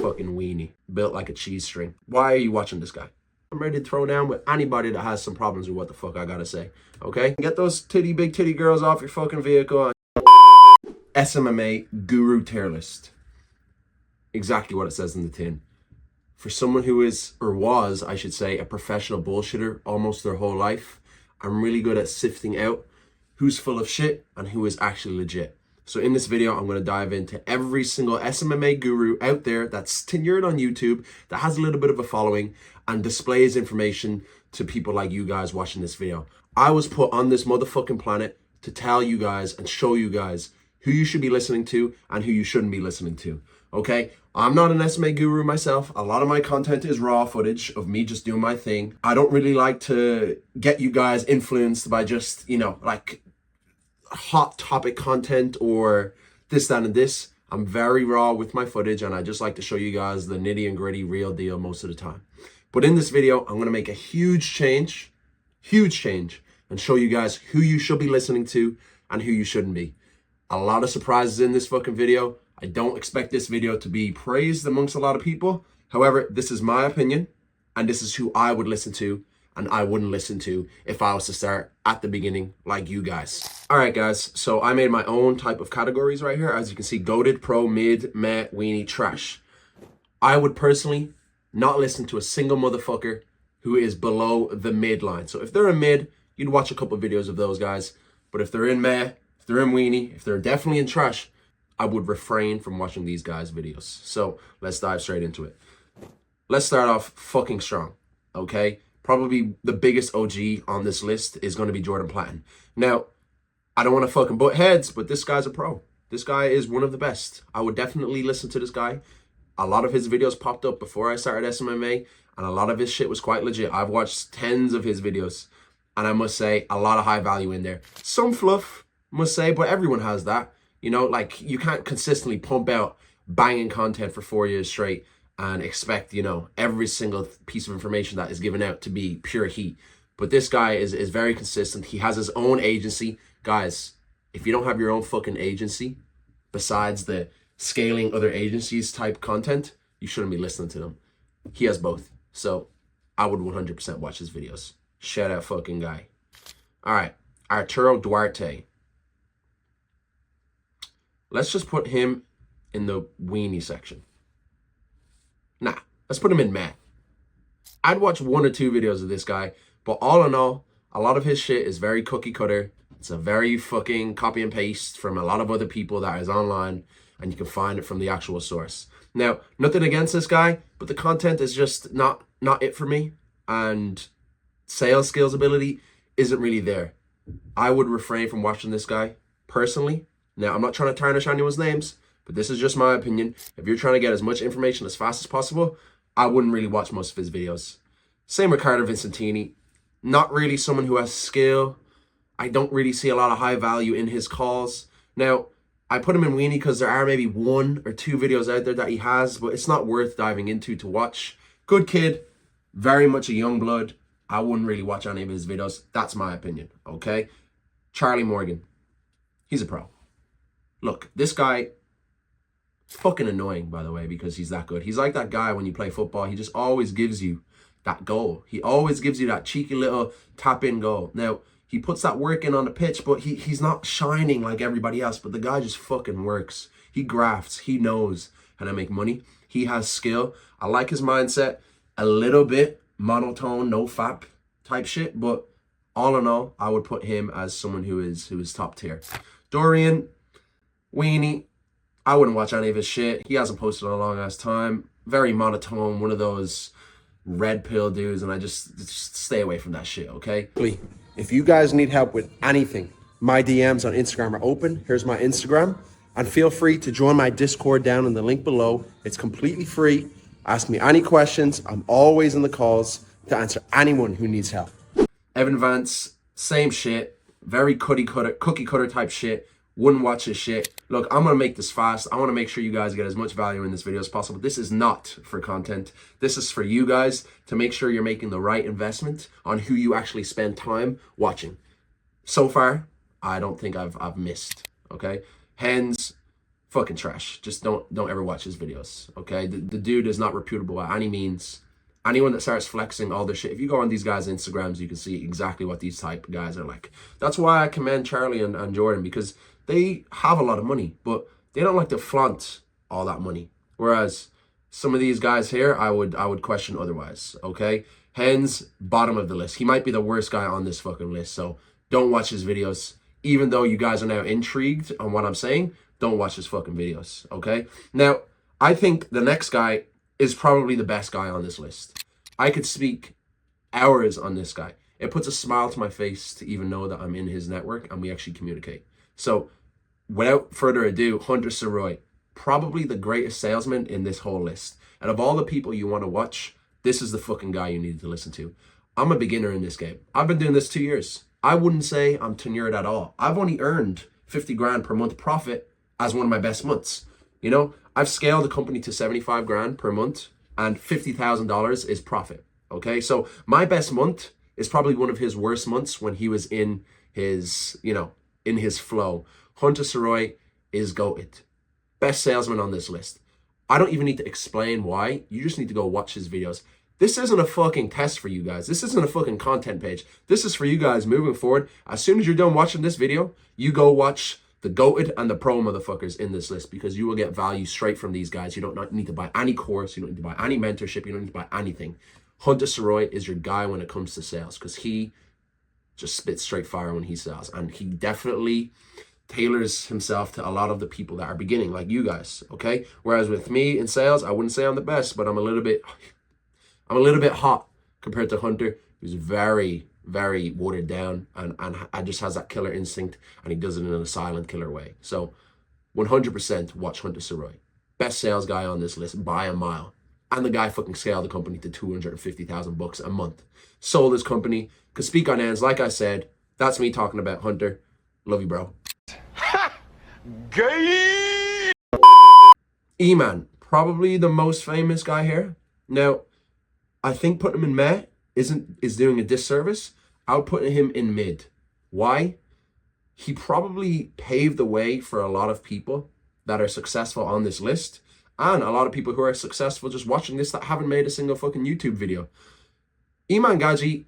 fucking weenie, built like a cheese string. Why are you watching this guy? I'm ready to throw down with anybody that has some problems with what the fuck I gotta say, okay? Get those big titty girls off your fucking vehicle. SMMA guru tier list. Exactly what it says in the tin. For someone who is, or was, I should say, a professional bullshitter almost their whole life, I'm really good at sifting out who's full of shit and who is actually legit. So in this video, I'm going to dive into every single SMMA guru out there that's tenured on YouTube, that has a little bit of a following and displays information to people like you guys watching this video. I was put on this motherfucking planet to tell you guys and show you guys who you should be listening to and who you shouldn't be listening to, okay? I'm not an SMA guru myself. A lot of my content is raw footage of me just doing my thing. I don't really like to get you guys influenced by just, you know, like hot topic content or this, that, and this. I'm very raw with my footage and I just like to show you guys the nitty and gritty real deal most of the time. But in this video, I'm going to make a huge change, and show you guys who you should be listening to and who you shouldn't be. A lot of surprises in this fucking video. I don't expect this video to be praised amongst a lot of people. However, this is my opinion and this is who I would listen to and I wouldn't listen to if I was to start at the beginning like you guys. All right, guys. So I made my own type of categories right here. As you can see, goated, pro, mid, meh, weenie, trash. I would personally not listen to a single motherfucker who is below the mid line. So if they're a mid, you'd watch a couple of videos of those guys. But if they're in meh, if they're in weenie, if they're definitely in trash, I would refrain from watching these guys' videos. So let's dive straight into it. Let's start off fucking strong, okay? Probably the biggest OG on this list is going to be Jordan Platen. Now, I don't want to fucking butt heads, but this guy's a pro. This guy is one of the best. I would definitely listen to this guy. A lot of his videos popped up before I started SMMA, and a lot of his shit was quite legit. I've watched tens of his videos, and I must say, a lot of high value in there. Some fluff, must say, but everyone has that. You know, like, you can't consistently pump out banging content for 4 years straight and expect, you know, every single piece of information that is given out to be pure heat. But this guy is very consistent. He has his own agency. Guys, if you don't have your own fucking agency, besides the scaling other agencies type content, you shouldn't be listening to them. He has both. So I would 100% watch his videos. Shout out fucking guy. All right, Arturo Duarte. Let's just put him in the weenie section. Nah, let's put him in meh. I'd watch 1 or 2 videos of this guy, but all in all, a lot of his shit is very cookie cutter. It's a very fucking copy and paste from a lot of other people that is online, and you can find it from the actual source. Now, nothing against this guy, but the content is just not it for me, and sales skills ability isn't really there. I would refrain from watching this guy personally. Now, I'm not trying to tarnish anyone's names, but this is just my opinion. If you're trying to get as much information as fast as possible, I wouldn't really watch most of his videos. Same with Carter Vincentini. Not really someone who has skill. I don't really see a lot of high value in his calls. Now, I put him in weenie because there are maybe 1 or 2 videos out there that he has, but it's not worth diving into to watch. Good kid, very much a young blood. I wouldn't really watch any of his videos. That's my opinion, okay? Charlie Morgan. He's a pro. Look, this guy, fucking annoying, by the way, because he's that good. He's like that guy when you play football. He just always gives you that goal. He always gives you that cheeky little tap-in goal. Now, he puts that work in on the pitch, but he's not shining like everybody else. But the guy just fucking works. He grafts. He knows how to make money. He has skill. I like his mindset. A little bit monotone, no fap type shit. But all in all, I would put him as someone who is top tier. Dorian weenie, I wouldn't watch any of his shit. He hasn't posted in a long ass time. Very monotone, one of those red pill dudes, and I just stay away from that shit, okay? If you guys need help with anything, my DMs on Instagram are open. Here's my Instagram. And feel free to join my Discord down in the link below. It's completely free. Ask me any questions. I'm always in the calls to answer anyone who needs help. Evan Vance, same shit. Very cookie cutter type shit. Wouldn't watch his shit. Look, I'm going to make this fast. I want to make sure you guys get as much value in this video as possible. This is not for content. This is for you guys to make sure you're making the right investment on who you actually spend time watching. So far, I don't think I've missed, okay? Hens, fucking trash. Just don't ever watch his videos, okay? The dude is not reputable by any means. Anyone that starts flexing all this shit, if you go on these guys' Instagrams, you can see exactly what these type of guys are like. That's why I commend Charlie and Jordan, because they have a lot of money, but they don't like to flaunt all that money. Whereas some of these guys here, I would question otherwise, okay? Hens, bottom of the list. He might be the worst guy on this fucking list, so don't watch his videos. Even though you guys are now intrigued on what I'm saying, don't watch his fucking videos, okay? Now, I think the next guy is probably the best guy on this list. I could speak hours on this guy. It puts a smile to my face to even know that I'm in his network and we actually communicate. So, without further ado, Hunter Soroy, probably the greatest salesman in this whole list. And of all the people you want to watch, this is the fucking guy you need to listen to. I'm a beginner in this game. I've been doing this 2 years. I wouldn't say I'm tenured at all. I've only earned 50 grand per month profit as one of my best months. You know, I've scaled the company to 75 grand per month and $50,000 is profit. Okay, so my best month is probably one of his worst months when he was in his, you know, in his flow. Hunter Soroy is goated. Best salesman on this list. I don't even need to explain why. You just need to go watch his videos. This isn't a fucking test for you guys. This isn't a fucking content page. This is for you guys moving forward. As soon as you're done watching this video, you go watch the goated and the pro motherfuckers in this list, because you will get value straight from these guys. You don't need to buy any course. You don't need to buy any mentorship. You don't need to buy anything. Hunter Soroy is your guy when it comes to sales, because he just spits straight fire when he sells. And he definitely tailors himself to a lot of the people that are beginning, like you guys, okay? Whereas with me in sales, I wouldn't say I'm the best, but I'm a little bit hot compared to Hunter, who's very, very watered down and just has that killer instinct, and he does it in a silent killer way. So 100% watch Hunter Soroy. Best sales guy on this list by a mile. And the guy fucking scaled the company to 250,000 bucks a month. Sold his company, could speak on ends. Like I said, that's me talking about Hunter. Love you, bro. Gay! Iman, probably the most famous guy here. Now, I think putting him in meh is doing a disservice. I'll put him in mid. Why? He probably paved the way for a lot of people that are successful on this list, and a lot of people who are successful just watching this that haven't made a single fucking YouTube video. Iman Gadzhi,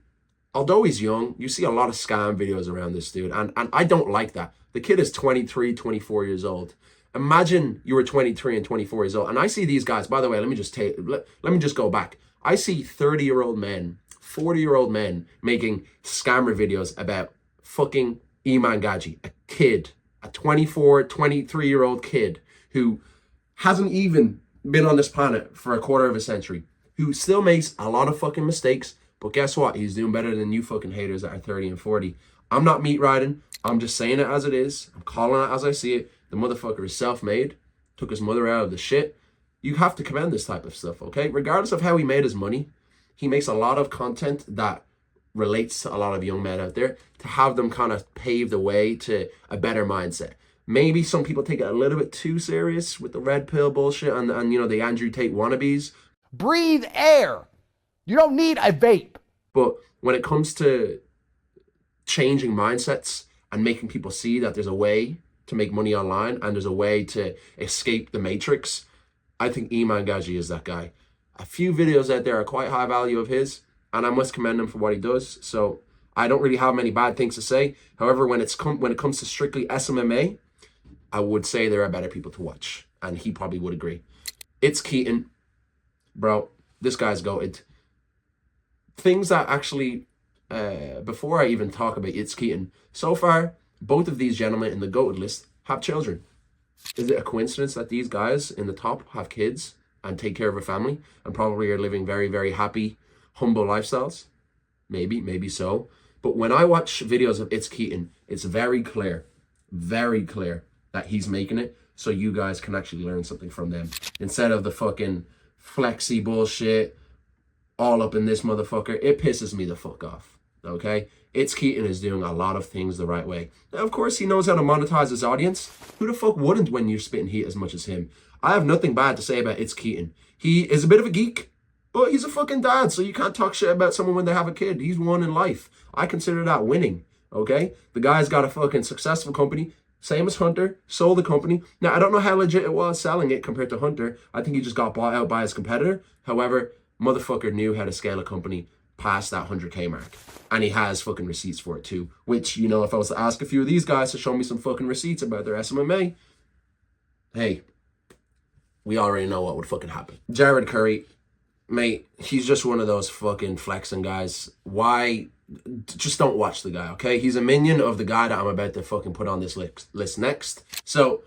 although he's young, you see a lot of scam videos around this dude, and I don't like that. The kid is 23, 24 years old. Imagine you were 23 and 24 years old. And I see these guys, by the way, let me just go back. I see 30-year-old men, 40-year-old men making scammer videos about fucking Iman Gadzhi, a kid, a 24, 23-year-old kid who hasn't even been on this planet for a quarter of a century, who still makes a lot of fucking mistakes. But guess what? He's doing better than you fucking haters that are 30 and 40. I'm not meat riding. I'm just saying it as it is. I'm calling it as I see it. The motherfucker is self-made. Took his mother out of the shit. You have to commend this type of stuff, okay? Regardless of how he made his money, he makes a lot of content that relates to a lot of young men out there, to have them kind of pave the way to a better mindset. Maybe some people take it a little bit too serious with the red pill bullshit and you know, the Andrew Tate wannabes. Breathe air. You don't need a vape. But when it comes to changing mindsets and making people see that there's a way to make money online and there's a way to escape the matrix, I think Iman Gadzhi is that guy. A few videos out there are quite high value of his, and I must commend him for what he does. So I don't really have many bad things to say. However, when it comes to strictly SMMA, I would say there are better people to watch, and he probably would agree. It's Keaton. Bro, this guy's goated. Things that actually, before I even talk about It's Keaton, so far, both of these gentlemen in the goated list have children. Is it a coincidence that these guys in the top have kids and take care of a family and probably are living very, very happy, humble lifestyles? Maybe so. But when I watch videos of It's Keaton, it's very clear that he's making it so you guys can actually learn something from them. Instead of the fucking flexy bullshit all up in this motherfucker, it pisses me the fuck off, okay? It's Keaton is doing a lot of things the right way. Now, of course, he knows how to monetize his audience. Who the fuck wouldn't when you're spitting heat as much as him? I have nothing bad to say about It's Keaton. He is a bit of a geek, but he's a fucking dad, so you can't talk shit about someone when they have a kid. He's won in life. I consider that winning, okay? The guy's got a fucking successful company. Same as Hunter, sold the company. Now, I don't know how legit it was selling it compared to Hunter. I think he just got bought out by his competitor. However, motherfucker knew how to scale a company past that 100K mark. And he has fucking receipts for it too. Which, you know, if I was to ask a few of these guys to show me some fucking receipts about their SMMA, hey, we already know what would fucking happen. Jared Curry, mate, he's just one of those fucking flexing guys. Why? Just don't watch the guy, okay? He's a minion of the guy that I'm about to fucking put on this list next. So,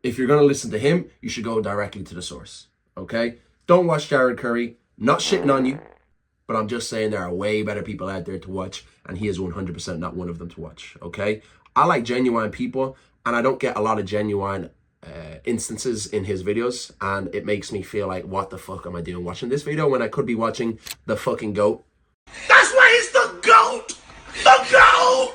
if you're going to listen to him, you should go directly to the source, okay? Don't watch Jared Curry. Not shitting on you, but I'm just saying there are way better people out there to watch, and he is 100% not one of them to watch, okay? I like genuine people, and I don't get a lot of genuine instances in his videos, and it makes me feel like, what the fuck am I doing watching this video when I could be watching the fucking GOAT? That's why he's the GOAT! The GOAT!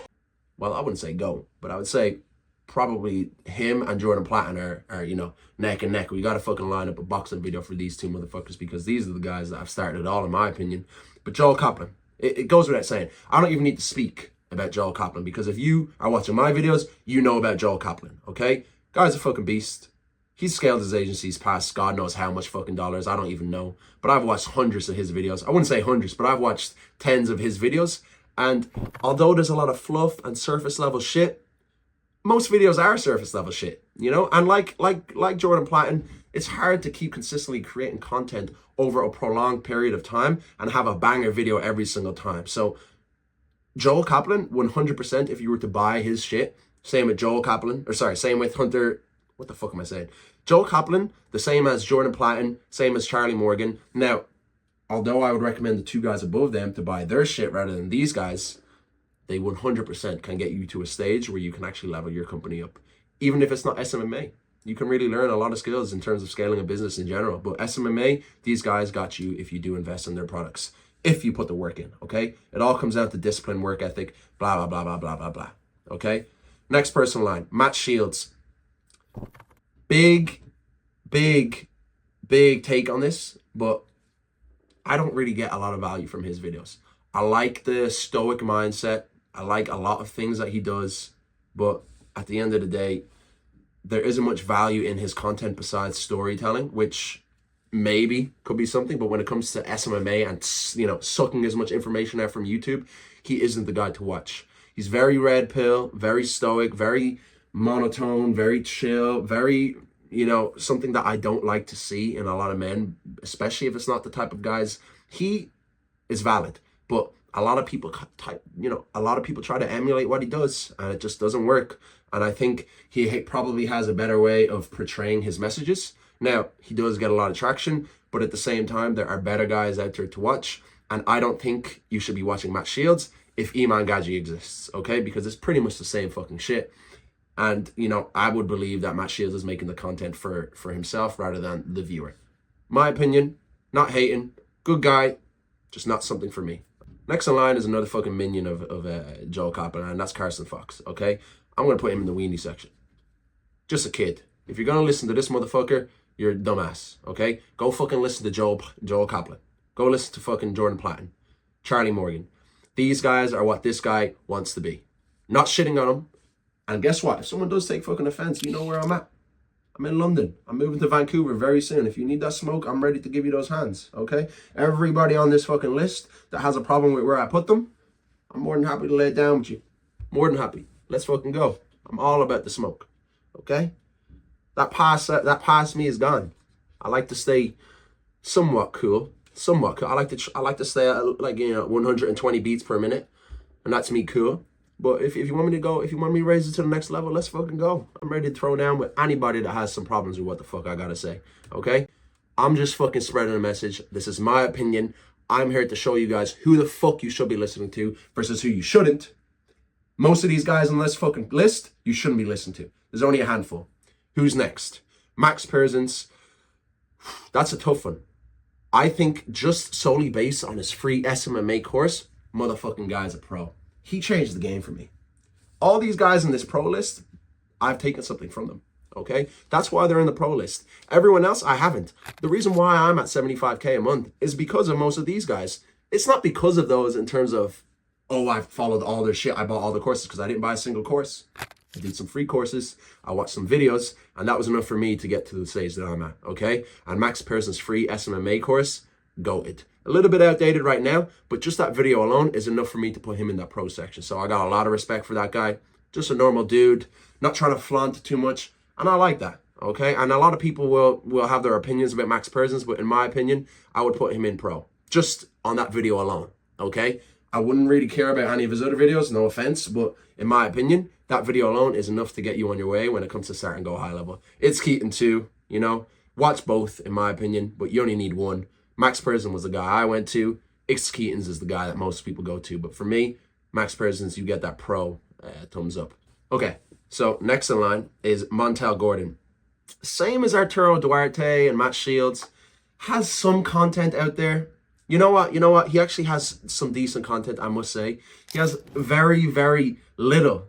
Well, I wouldn't say GOAT, but I would say probably him and Jordan Platen are, you know, neck and neck. We got to fucking line up a boxing video for these two motherfuckers, because these are the guys that have started it all, in my opinion. But Joel Kaplan, it goes without saying, I don't even need to speak about Joel Kaplan, because if you are watching my videos, you know about Joel Kaplan, okay? Guy's a fucking beast. He's scaled his agencies past God knows how much fucking dollars. I don't even know. But I've watched hundreds of his videos. I wouldn't say hundreds, but I've watched tens of his videos. And although there's a lot of fluff and surface level shit, most videos are surface level shit, you know? And like Jordan Platen, it's hard to keep consistently creating content over a prolonged period of time and have a banger video every single time. So Joel Kaplan, 100%, if you were to buy his shit, same with same with Hunter. What the fuck am I saying? Joel Kaplan, the same as Jordan Platen, same as Charlie Morgan. Now, although I would recommend the two guys above them to buy their shit rather than these guys, they 100% can get you to a stage where you can actually level your company up. Even if it's not SMMA, you can really learn a lot of skills in terms of scaling a business in general. But SMMA, these guys got you if you do invest in their products, if you put the work in, okay? It all comes down to discipline, work ethic, blah, blah, blah, blah, blah, blah, blah, okay? Next person in line, Matt Shields. Big take on this, but I don't really get a lot of value from his videos. I like the stoic mindset. I like a lot of things that he does, but at the end of the day, there isn't much value in his content besides storytelling, which maybe could be something, but when it comes to SMMA and, you know, sucking as much information out from YouTube, he isn't the guy to watch. He's very red pill, very stoic, very monotone, very chill, very, you know, something that I don't like to see in a lot of men, especially if it's not the type of guys. He is valid, but a lot of people try to emulate what he does, and it just doesn't work. And I think he probably has a better way of portraying his messages. Now, he does get a lot of traction, but at the same time, there are better guys out there to watch. And I don't think you should be watching Matt Shields if Iman Gadzhi exists, okay? Because it's pretty much the same fucking shit. And, you know, I would believe that Matt Shields is making the content for himself rather than the viewer. My opinion, not hating, good guy, just not something for me. Next in line is another fucking minion of Joel Kaplan, and that's Carson Fox, okay? I'm going to put him in the weenie section. Just a kid. If you're going to listen to this motherfucker, you're a dumbass, okay? Go fucking listen to Joel Kaplan. Go listen to fucking Jordan Platen, Charlie Morgan. These guys are what this guy wants to be. Not shitting on him. And guess what? If someone does take fucking offense, you know where I'm at. I'm in London. I'm moving to Vancouver very soon. If you need that smoke, I'm ready to give you those hands, okay? Everybody on this fucking list that has a problem with where I put them, I'm more than happy to lay it down with you. More than happy. Let's fucking go. I'm all about the smoke, okay? That past me is gone. I like to stay somewhat cool. I like to stay at, like, you know, 120 beats per minute, and that's me cool. But if you want me to go, if you want me to raise it to the next level, let's fucking go. I'm ready to throw down with anybody that has some problems with what the fuck I gotta say, okay? I'm just fucking spreading a message. This is my opinion. I'm here to show you guys who the fuck you should be listening to versus who you shouldn't. Most of these guys on this fucking list, you shouldn't be listening to. There's only a handful. Who's next? Max Persons. That's a tough one. I think just solely based on his free SMMA course, motherfucking guy's a pro. He changed the game for me. All these guys in this pro list, I've taken something from them, okay? That's why they're in the pro list. Everyone else, I haven't. The reason why I'm at 75K a month is because of most of these guys. It's not because of those in terms of, oh, I've followed all their shit, I bought all the courses, because I didn't buy a single course. I did some free courses, I watched some videos, and that was enough for me to get to the stage that I'm at, okay? And Max Person's free SMMA course, goated. A little bit outdated right now, but just that video alone is enough for me to put him in that pro section. So I got a lot of respect for that guy. Just a normal dude, not trying to flaunt too much, and I like that, okay? And a lot of people will have their opinions about Max Persons, but in my opinion, I would put him in pro, just on that video alone, okay? I wouldn't really care about any of his other videos, no offense, but in my opinion, that video alone is enough to get you on your way when it comes to starting Go High Level. It's Keaton too, you know? Watch both, in my opinion, but you only need one. Max Person was the guy I went to. X Keaton's is the guy that most people go to. But for me, Max Persons, you get that pro thumbs up. Okay, so next in line is Montel Gordon. Same as Arturo Duarte and Matt Shields. Has some content out there. You know what? He actually has some decent content, I must say. He has very, very little.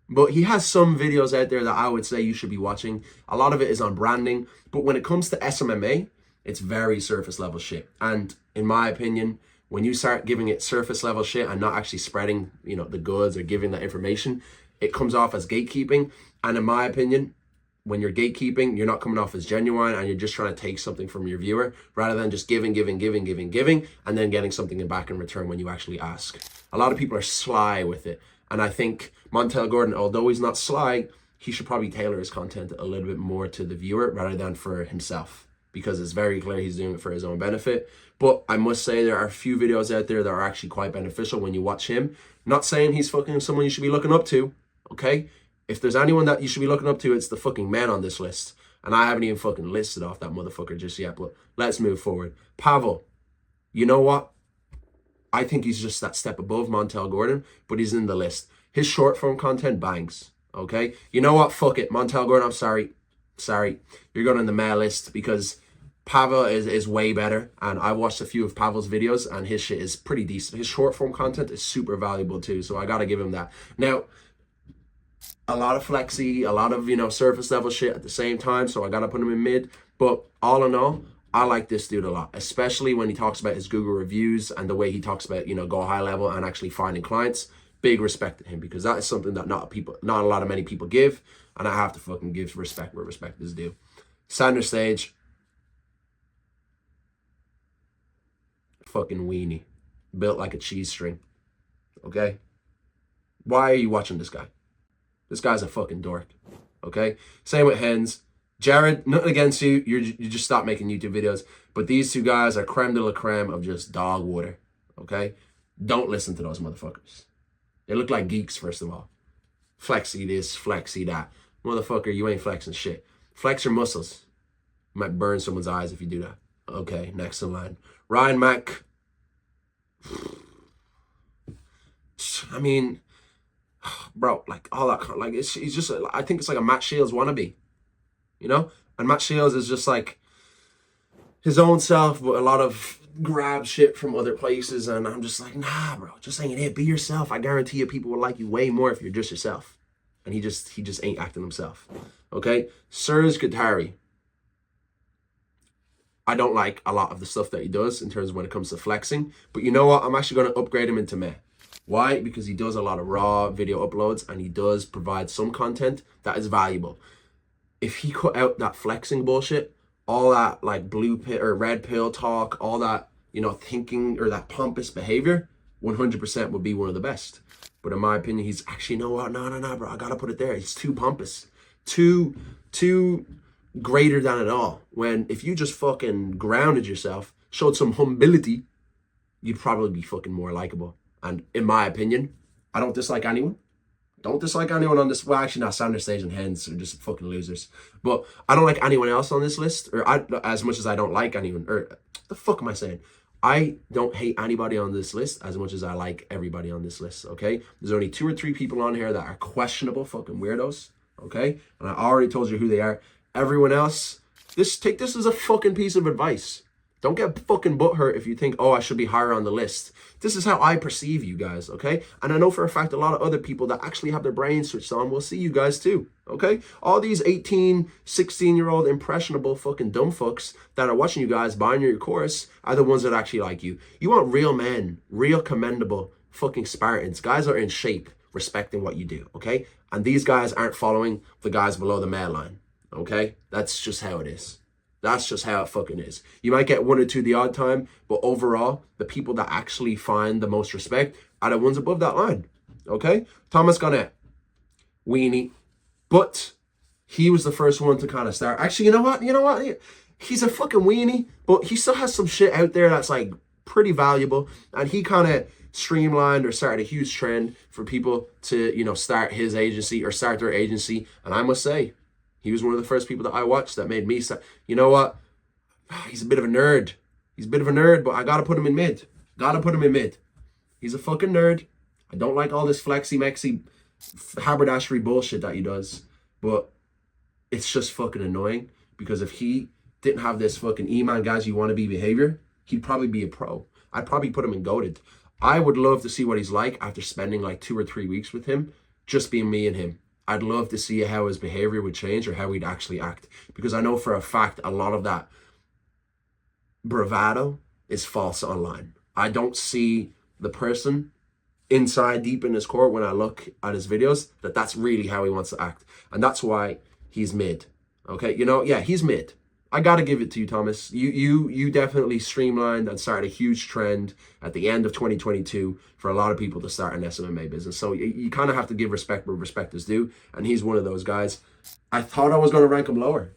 But he has some videos out there that I would say you should be watching. A lot of it is on branding. But when it comes to SMMA, it's very surface level shit. And in my opinion, when you start giving it surface level shit and not actually spreading, you know, the goods or giving that information, it comes off as gatekeeping. And in my opinion, when you're gatekeeping, you're not coming off as genuine and you're just trying to take something from your viewer rather than just giving, and then getting something back in return when you actually ask. A lot of people are sly with it. And I think Montel Gordon, although he's not sly, he should probably tailor his content a little bit more to the viewer rather than for himself, because it's very clear he's doing it for his own benefit. But I must say there are a few videos out there that are actually quite beneficial when you watch him. Not saying he's fucking someone you should be looking up to, okay? If there's anyone that you should be looking up to, it's the fucking men on this list. And I haven't even fucking listed off that motherfucker just yet, but let's move forward. Pavel, you know what? I think he's just that step above Montel Gordon, but he's in the list. His short form content bangs, okay? You know what? Fuck it. Montel Gordon, I'm sorry. You're going on the male list because Pavel is way better. And I watched a few of Pavel's videos and his shit is pretty decent. His short form content is super valuable too, so I got to give him that. Now, a lot of flexy, a lot of, you know, surface level shit at the same time, so I got to put him in mid. But all in all, I like this dude a lot, especially when he talks about his Google reviews and the way he talks about, you know, Go High Level and actually finding clients. Big respect to him because that is something that not many people give, and I have to fucking give respect where respect is due. Center stage, fucking weenie, built like a cheese string. Okay, why are you watching this guy? This guy's a fucking dork. Okay, same with Hens. Jared, nothing against you. You just stop making YouTube videos, but these two guys are creme de la creme of just dog water. Okay, don't listen to those motherfuckers. They look like geeks, first of all. Flexy this, flexy that. Motherfucker, you ain't flexing shit. Flex your muscles. You might burn someone's eyes if you do that. Okay, next in line. Ryan Mack. I mean, bro, like all that, like he's just, I think it's like a Matt Shields wannabe, you know? And Matt Shields is just like his own self, but a lot of grab shit from other places, and I'm just like, nah, bro, just ain't it. Be yourself. I guarantee you people will like you way more if you're just yourself. And he just ain't acting himself. Okay? Serge Guebaili. I don't like a lot of the stuff that he does in terms of when it comes to flexing, but you know what? I'm actually going to upgrade him into meh. Why? Because he does a lot of raw video uploads and he does provide some content that is valuable. If he cut out that flexing bullshit, all that like blue pill or red pill talk, all that, you know, thinking or that pompous behavior, 100% would be one of the best. But in my opinion, he's actually, no, bro, I gotta put it there. He's too pompous, too greater than it all. When if you just fucking grounded yourself, showed some humility, you'd probably be fucking more likable. And in my opinion, I don't dislike anyone. Don't dislike anyone on this. Well, actually, not Sander Stage and Hens are just fucking losers. But I don't like anyone else on this list, or as much as I don't like anyone. Or the fuck am I saying? I don't hate anybody on this list as much as I like everybody on this list. Okay, there's only 2 or 3 people on here that are questionable fucking weirdos. Okay, and I already told you who they are. Everyone else, take this as a fucking piece of advice. Don't get fucking butthurt if you think, oh, I should be higher on the list. This is how I perceive you guys, okay? And I know for a fact a lot of other people that actually have their brains switched on will see you guys too, okay? All these 18, 16-year-old impressionable fucking dumb fucks that are watching you guys, buying your course, are the ones that actually like you. You want real men, real commendable fucking Spartans. Guys are in shape. respecting what you do, okay? And these guys aren't following the guys below the male line, okay? That's just how it is. That's just how it fucking is. You might get one or two the odd time, but overall, the people that actually find the most respect are the ones above that line, okay? Thomas Garnett, Weenie, but he was the first one to kind of start. Actually, you know what? He's a fucking weenie, but he still has some shit out there that's like pretty valuable. And he kind of streamlined or started a huge trend for people to, you know, start his agency or start their agency. And I must say, he was one of the first people that I watched that made me start. You know what? He's a bit of a nerd. He's a bit of a nerd, but I gotta put him in mid. Gotta put him in mid. He's a fucking nerd. I don't like all this flexy-mexy haberdashery bullshit that he does. But it's just fucking annoying, because if he didn't have this fucking Iman Gadzhi wannabe behavior, he'd probably be a pro. I'd probably put him in goated. I would love to see what he's like after spending like 2 or 3 weeks with him, just being me and him. I'd love to see how his behavior would change or how he'd actually act, because I know for a fact a lot of that bravado is false online. I don't see the person inside deep in his core when I look at his videos that's really how he wants to act. And that's why he's mid. Okay, you know, yeah, he's mid. I gotta give it to you, Thomas. You definitely streamlined and started a huge trend at the end of 2022 for a lot of people to start an SMMA business. So you kind of have to give respect where respect is due, and he's one of those guys. I thought I was gonna rank him lower.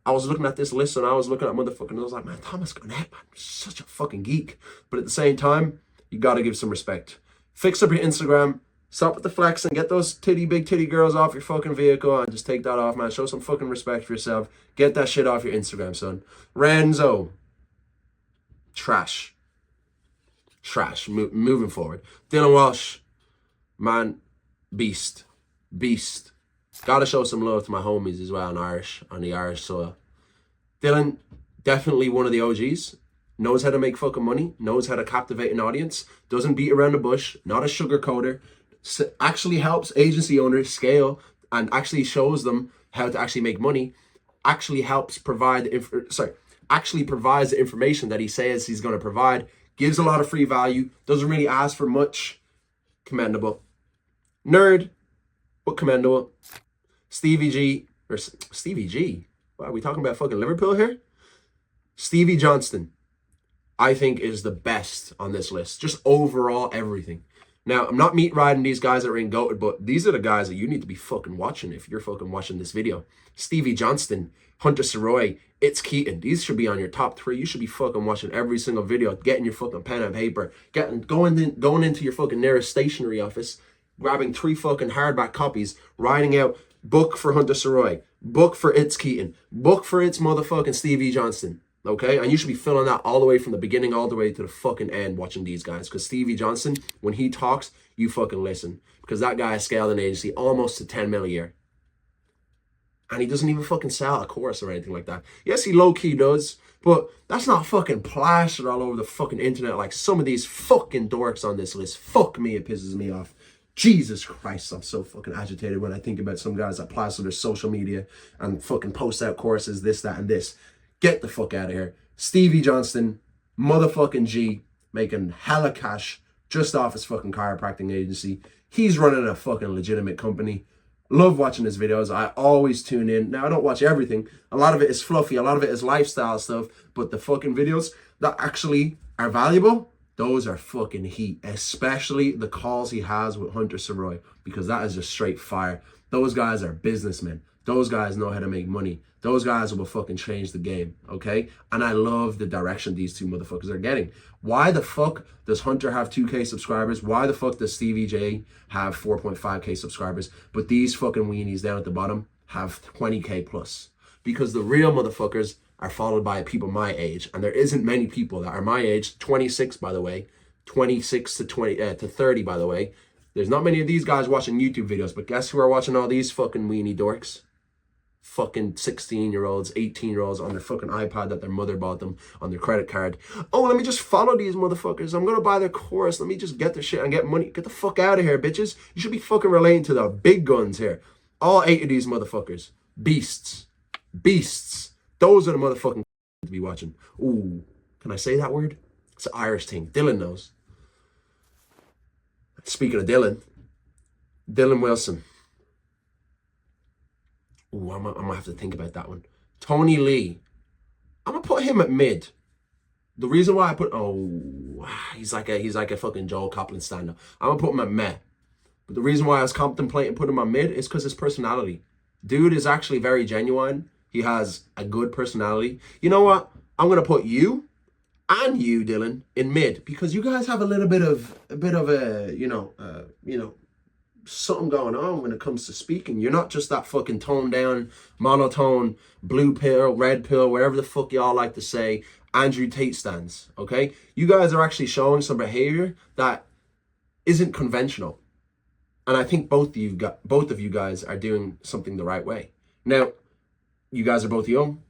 I was looking at this list and I was looking at motherfucking, and I was like, man, Thomas Garnett, man, such a fucking geek. But at the same time, you gotta give some respect. Fix up your Instagram. Stop with the flex and get those big titty girls off your fucking vehicle and just take that off, man. Show some fucking respect for yourself. Get that shit off your Instagram, son. Renzo. Trash. Moving forward. Dylan Walsh. Man. Beast. Gotta show some love to my homies as well on the Irish soil. Dylan, definitely one of the OGs. Knows how to make fucking money. Knows how to captivate an audience. Doesn't beat around the bush. Not a sugarcoater. Actually helps agency owners scale and actually shows them how to actually make money. Actually helps provide actually provides the information that he says he's going to provide. Gives a lot of free value. Doesn't really ask for much. Commendable. Nerd, but commendable. Stevie G. Wow, are we talking about fucking Liverpool here? Stevie Johnston, I think, is the best on this list. Just overall everything. Now, I'm not meat riding these guys that are in GOAT, but these are the guys that you need to be fucking watching if you're fucking watching this video. Stevie Johnston, Hunter Saroy, It's Keaton. These should be on your top 3. You should be fucking watching every single video, getting your fucking pen and paper, going into your fucking nearest stationery office, grabbing 3 fucking hardback copies, writing out book for Hunter Saroy, book for It's Keaton, book for It's motherfucking Stevie Johnston. Okay, and you should be filling that all the way from the beginning all the way to the fucking end watching these guys. Because Stevie Johnston, when he talks, you fucking listen. Because that guy has scaled an agency almost to 10 mil a year. And he doesn't even fucking sell a course or anything like that. Yes, he low-key does, but that's not fucking plastered all over the fucking internet like some of these fucking dorks on this list. Fuck me, it pisses me off. Jesus Christ, I'm so fucking agitated when I think about some guys that plaster their social media and fucking post out courses, this, that, and this. Get the fuck out of here. Stevie Johnston, motherfucking G, making hella cash just off his fucking chiropractic agency. He's running a fucking legitimate company. Love watching his videos. I always tune in. Now, I don't watch everything. A lot of it is fluffy. A lot of it is lifestyle stuff. But the fucking videos that actually are valuable, those are fucking heat. Especially the calls he has with Hunter Saroy. Because that is just straight fire. Those guys are businessmen. Those guys know how to make money. Those guys will fucking change the game, okay? And I love the direction these two motherfuckers are getting. Why the fuck does Hunter have 2K subscribers? Why the fuck does Stevie J have 4.5K subscribers? But these fucking weenies down at the bottom have 20K plus. Because the real motherfuckers are followed by people my age. And there isn't many people that are my age, 26 by the way, 26 to 30 by the way. There's not many of these guys watching YouTube videos, but guess who are watching all these fucking weenie dorks? Fucking 16-year-olds, 18-year-olds on their fucking iPad that their mother bought them on their credit card. Oh, let me just follow these motherfuckers. I'm gonna buy their course. Let me just get their shit and get money. Get the fuck out of here, bitches. You should be fucking relating to the big guns here. All 8 of these motherfuckers. Beasts. Those are the motherfucking to be watching. Ooh, can I say that word? It's an Irish thing. Dylan knows. Speaking of Dylan, Dylan Wilson. Ooh, I'm gonna have to think about that one. Tony Lee. I'm gonna put him at mid. The reason why I put he's like a fucking Joel Kaplan stand-up. I'm gonna put him at meh. But the reason why I was contemplating putting him on mid is because his personality. Dude is actually very genuine. He has a good personality. You know what? I'm gonna put you and you, Dylan, in mid because you guys have a bit of a something going on when it comes to speaking. You're not just that fucking toned down, monotone, blue pill, red pill, whatever the fuck y'all like to say, Andrew Tate stands, okay? You guys are actually showing some behavior that isn't conventional. And I think both of you guys are doing something the right way. Now, you guys are both young.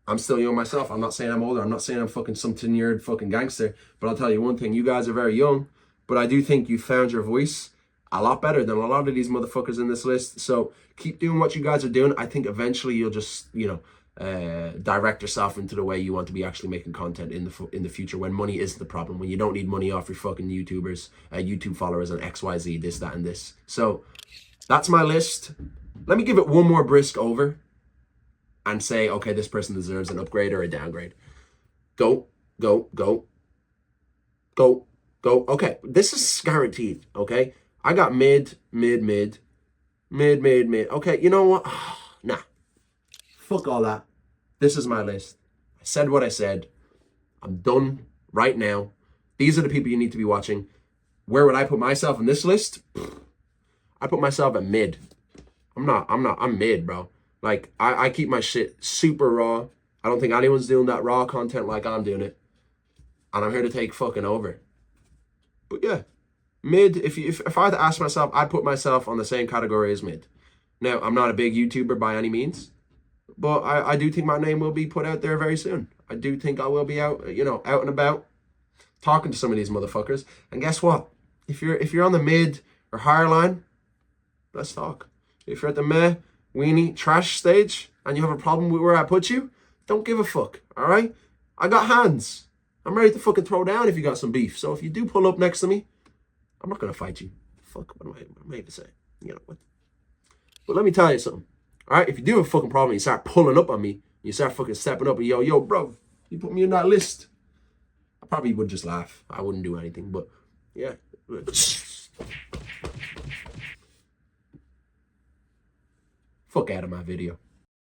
I'm still young myself. I'm not saying I'm older. I'm not saying I'm fucking some tenured fucking gangster. But I'll tell you one thing. You guys are very young. But I do think you found your voice a lot better than a lot of these motherfuckers in this list. So keep doing what you guys are doing. I think eventually you'll just, direct yourself into the way you want to be actually making content in the future when money isn't the problem, when you don't need money off your fucking YouTubers, YouTube followers and XYZ, this, that, and this. So that's my list. Let me give it one more brisk over and say, okay, this person deserves an upgrade or a downgrade. Go. Okay, this is guaranteed, okay? I got mid. Okay, you know what? Nah. Fuck all that. This is my list. I said what I said. I'm done right now. These are the people you need to be watching. Where would I put myself in this list? I put myself at mid. I'm mid, bro. Like, I keep my shit super raw. I don't think anyone's doing that raw content like I'm doing it. And I'm here to take fucking over. But yeah, mid, if I had to ask myself, I'd put myself on the same category as mid. Now, I'm not a big YouTuber by any means, but I do think my name will be put out there very soon. I do think I will be out, out and about, talking to some of these motherfuckers. And guess what? If you're on the mid or higher line, let's talk. If you're at the meh, weenie, trash stage, and you have a problem with where I put you, don't give a fuck, all right? I got hands. I'm ready to fucking throw down if you got some beef. So if you do pull up next to me, I'm not going to fight you. Fuck, what am I even saying? You know what? But let me tell you something. All right? If you do have a fucking problem and you start pulling up on me, you start fucking stepping up and yo, bro, you put me in that list. I probably would just laugh. I wouldn't do anything, but yeah. Fuck out of my video.